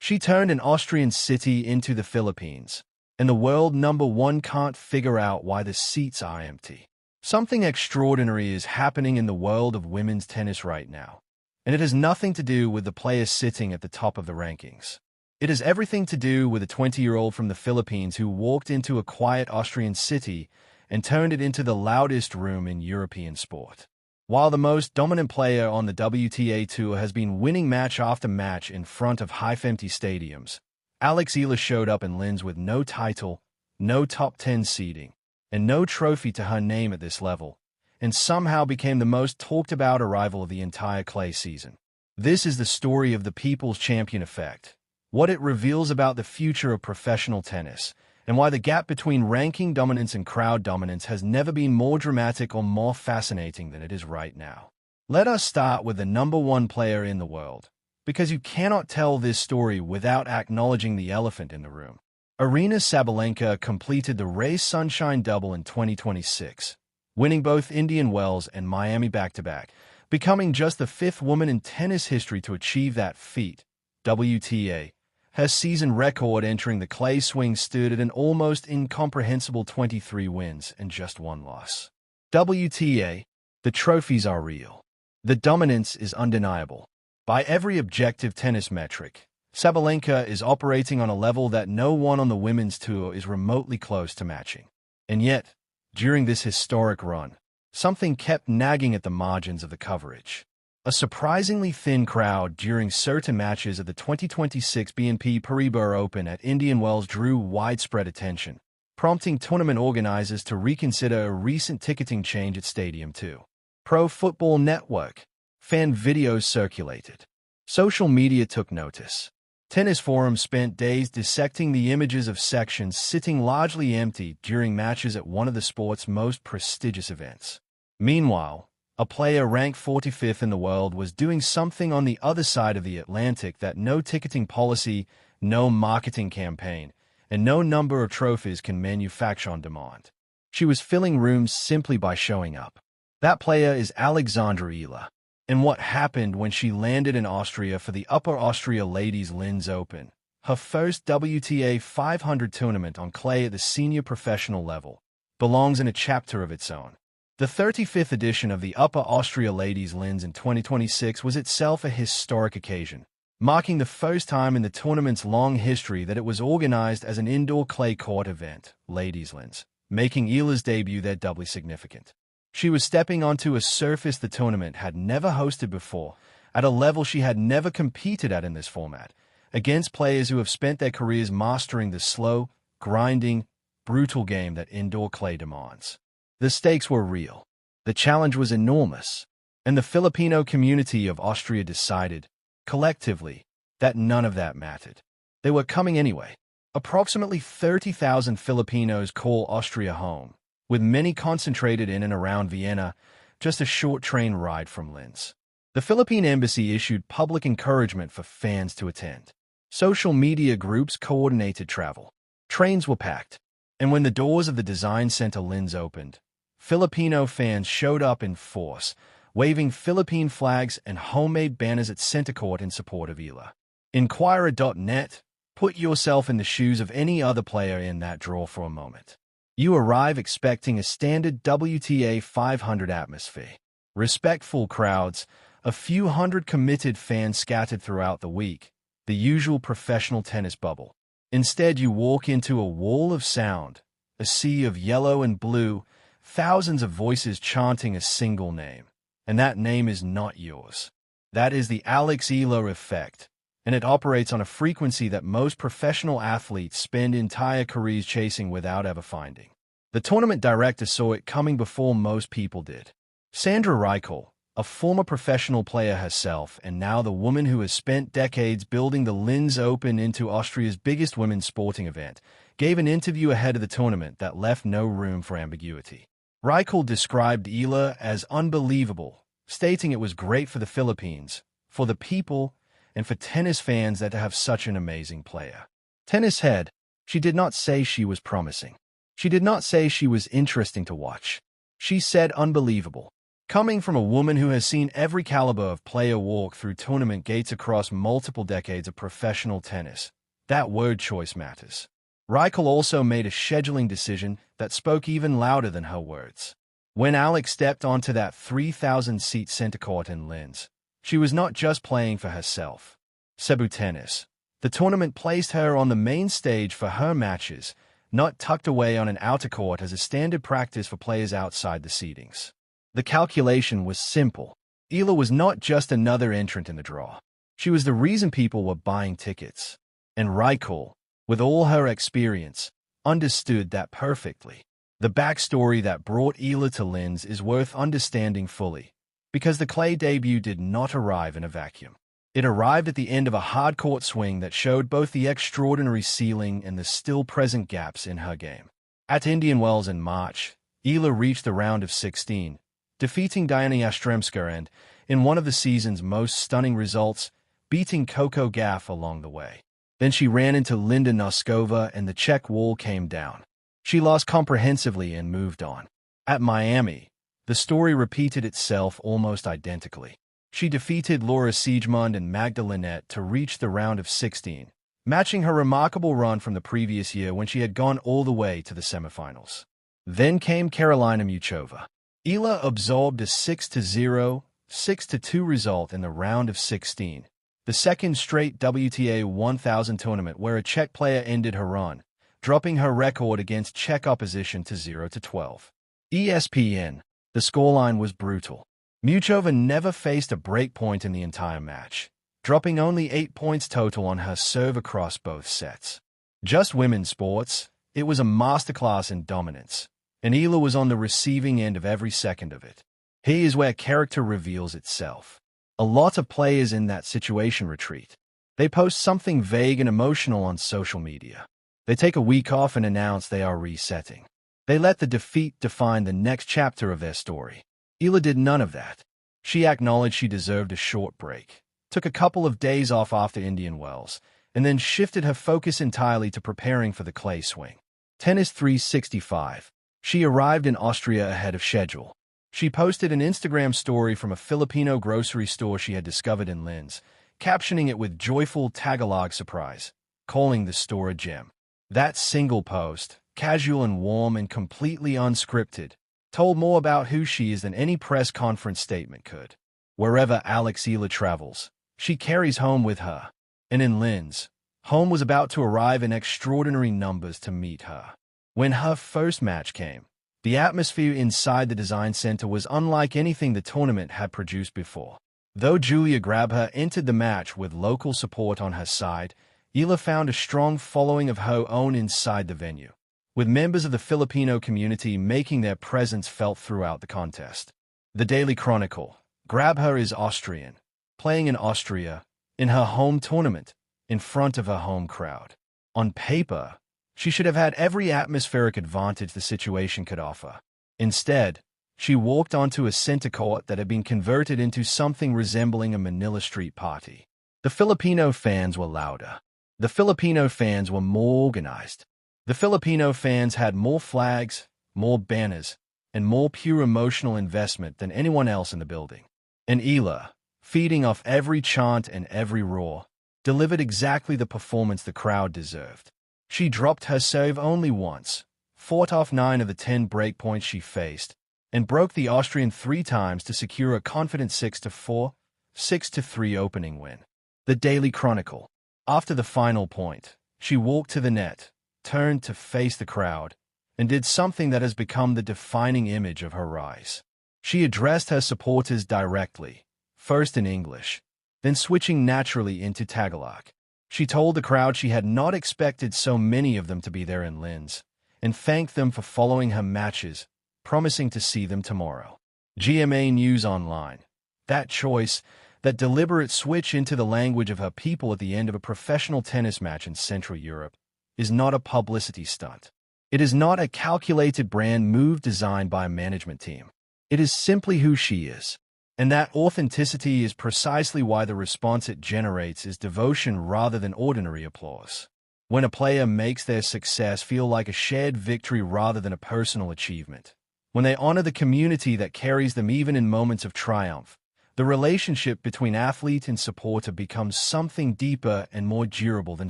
She turned an Austrian city into the Philippines, and the world #1 can't figure out why the seats are empty. Something extraordinary is happening in the world of women's tennis right now, and it has nothing to do with the players sitting at the top of the rankings. It has everything to do with a 20-year-old from the Philippines who walked into a quiet Austrian city and turned it into the loudest room in European sport. While the most dominant player on the WTA Tour has been winning match after match in front of half-empty stadiums, Alex Ela showed up in Linz with no title, no top 10 seeding, and no trophy to her name at this level, and somehow became the most talked-about arrival of the entire clay season. This is the story of the People's Champion effect, what it reveals about the future of professional tennis, and why the gap between ranking dominance and crowd dominance has never been more dramatic or more fascinating than it is right now. Let us start with the #1 player in the world, because you cannot tell this story without acknowledging the elephant in the room. Aryna Sabalenka completed the Race Sunshine Double in 2026, winning both Indian Wells and Miami back-to-back, becoming just the 5th woman in tennis history to achieve that feat. WTA. Her season record entering the clay swing stood at an almost incomprehensible 23 wins and just 1 loss. WTA. The trophies are real. The dominance is undeniable. By every objective tennis metric, Sabalenka is operating on a level that no one on the women's tour is remotely close to matching. And yet, during this historic run, something kept nagging at the margins of the coverage. A surprisingly thin crowd during certain matches of the 2026 BNP Paribas Open at Indian Wells drew widespread attention, prompting tournament organizers to reconsider a recent ticketing change at Stadium 2. Pro Football Network. Fan videos circulated. Social media took notice. Tennis forums spent days dissecting the images of sections sitting largely empty during matches at one of the sport's most prestigious events. Meanwhile, a player ranked 45th in the world was doing something on the other side of the Atlantic that no ticketing policy, no marketing campaign, and no number of trophies can manufacture on demand. She was filling rooms simply by showing up. That player is Alexandra Ela. And what happened when she landed in Austria for the Upper Austria Ladies Linz Open, her first WTA 500 tournament on clay at the senior professional level, belongs in a chapter of its own. The 35th edition of the Upper Austria Ladies Linz in 2026 was itself a historic occasion, marking the first time in the tournament's long history that it was organized as an indoor clay court event, Ladies Linz, making Ela's debut there doubly significant. She was stepping onto a surface the tournament had never hosted before, at a level she had never competed at in this format, against players who have spent their careers mastering the slow, grinding, brutal game that indoor clay demands. The stakes were real. The challenge was enormous, and the Filipino community of Austria decided, collectively, that none of that mattered. They were coming anyway. Approximately 30,000 Filipinos call Austria home, with many concentrated in and around Vienna, just a short train ride from Linz. The Philippine Embassy issued public encouragement for fans to attend. Social media groups coordinated travel. Trains were packed, and when the doors of the Design Center Linz opened, Filipino fans showed up in force, waving Philippine flags and homemade banners at center court in support of Ela. Inquirer.net. Put yourself in the shoes of any other player in that draw for a moment. You arrive expecting a standard WTA 500 atmosphere. Respectful crowds, a few hundred committed fans scattered throughout the week, the usual professional tennis bubble. Instead, you walk into a wall of sound, a sea of yellow and blue, thousands of voices chanting a single name. And that name is not yours. That is the Alex Ela effect, and it operates on a frequency that most professional athletes spend entire careers chasing without ever finding. The tournament director saw it coming before most people did. Sandra Reichel, a former professional player herself and now the woman who has spent decades building the Linz Open into Austria's biggest women's sporting event, gave an interview ahead of the tournament that left no room for ambiguity. Reichel described Ela as unbelievable, stating it was great for the Philippines, for the people, and for tennis fans that to have such an amazing player. Tennis head. She did not say she was promising. She did not say she was interesting to watch. She said unbelievable. Coming from a woman who has seen every caliber of player walk through tournament gates across multiple decades of professional tennis, that word choice matters. Reichel also made a scheduling decision that spoke even louder than her words. When Alex stepped onto that 3,000-seat center court in Linz, she was not just playing for herself. Cebu Tennis. The tournament placed her on the main stage for her matches, not tucked away on an outer court as a standard practice for players outside the seedings. The calculation was simple. Ila was not just another entrant in the draw. She was the reason people were buying tickets. And Reichel, with all her experience, understood that perfectly. The backstory that brought Ila to Linz is worth understanding fully, because the clay debut did not arrive in a vacuum. It arrived at the end of a hard-court swing that showed both the extraordinary ceiling and the still-present gaps in her game. At Indian Wells in March, Ila reached the round of 16, defeating Diana Yastremska and, in one of the season's most stunning results, beating Coco Gauff along the way. Then she ran into Linda Noskova and the Czech wall came down. She lost comprehensively and moved on. At Miami, the story repeated itself almost identically. She defeated Laura Siegemund and Magda Linette to reach the round of 16, matching her remarkable run from the previous year when she had gone all the way to the semifinals. Then came Karolina Muchova. Ila absorbed a 6-0, 6-2 result in the round of 16, the second straight WTA 1000 tournament where a Czech player ended her run, dropping her record against Czech opposition to 0-12. ESPN. The scoreline was brutal. Muchova never faced a break point in the entire match, dropping only 8 points total on her serve across both sets. Just women's sports, it was a masterclass in dominance, and Ila was on the receiving end of every second of it. Here is where character reveals itself. A lot of players in that situation retreat. They post something vague and emotional on social media. They take a week off and announce they are resetting. They let the defeat define the next chapter of their story. Ila did none of that. She acknowledged she deserved a short break, took a couple of days off after Indian Wells, and then shifted her focus entirely to preparing for the clay swing. Tennis 365. She arrived in Austria ahead of schedule. She posted an Instagram story from a Filipino grocery store she had discovered in Linz, captioning it with joyful Tagalog surprise, calling the store a gem. That single post, casual and warm and completely unscripted, told more about who she is than any press conference statement could. Wherever Alex Ila travels, she carries home with her. And in Linz, home was about to arrive in extraordinary numbers to meet her. When her first match came, the atmosphere inside the design center was unlike anything the tournament had produced before. Though Julia Grabher entered the match with local support on her side, Ila found a strong following of her own inside the venue, with members of the Filipino community making their presence felt throughout the contest. The Daily Chronicle. Grabher is Austrian, playing in Austria, in her home tournament, in front of her home crowd. On paper, she should have had every atmospheric advantage the situation could offer. Instead, she walked onto a center court that had been converted into something resembling a Manila street party. The Filipino fans were louder. The Filipino fans were more organized. The Filipino fans had more flags, more banners, and more pure emotional investment than anyone else in the building. And Ila, feeding off every chant and every roar, delivered exactly the performance the crowd deserved. She dropped her serve only once, fought off 9 of the 10 breakpoints she faced, and broke the Austrian 3 times to secure a confident 6-4, 6-3 opening win. The Daily Chronicle. After the final point, she walked to the net, turned to face the crowd, and did something that has become the defining image of her rise. She addressed her supporters directly, first in English, then switching naturally into Tagalog. She told the crowd she had not expected so many of them to be there in Linz, and thanked them for following her matches, promising to see them tomorrow. GMA News Online. That choice, that deliberate switch into the language of her people at the end of a professional tennis match in Central Europe, is not a publicity stunt. It is not a calculated brand move designed by a management team. It is simply who she is. And that authenticity is precisely why the response it generates is devotion rather than ordinary applause. When a player makes their success feel like a shared victory rather than a personal achievement, When they honor the community that carries them even in moments of triumph, the relationship between athlete and supporter becomes something deeper and more durable than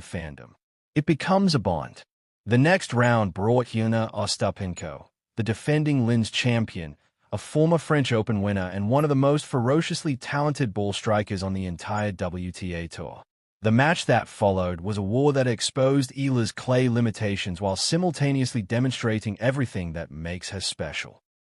fandom. It becomes a bond. The next round brought Yana Ostapenko, the defending Linz champion, a former French Open winner and one of the most ferociously talented ball strikers on the entire WTA Tour. The match that followed was a war that exposed Ila's clay limitations while simultaneously demonstrating everything that makes her special.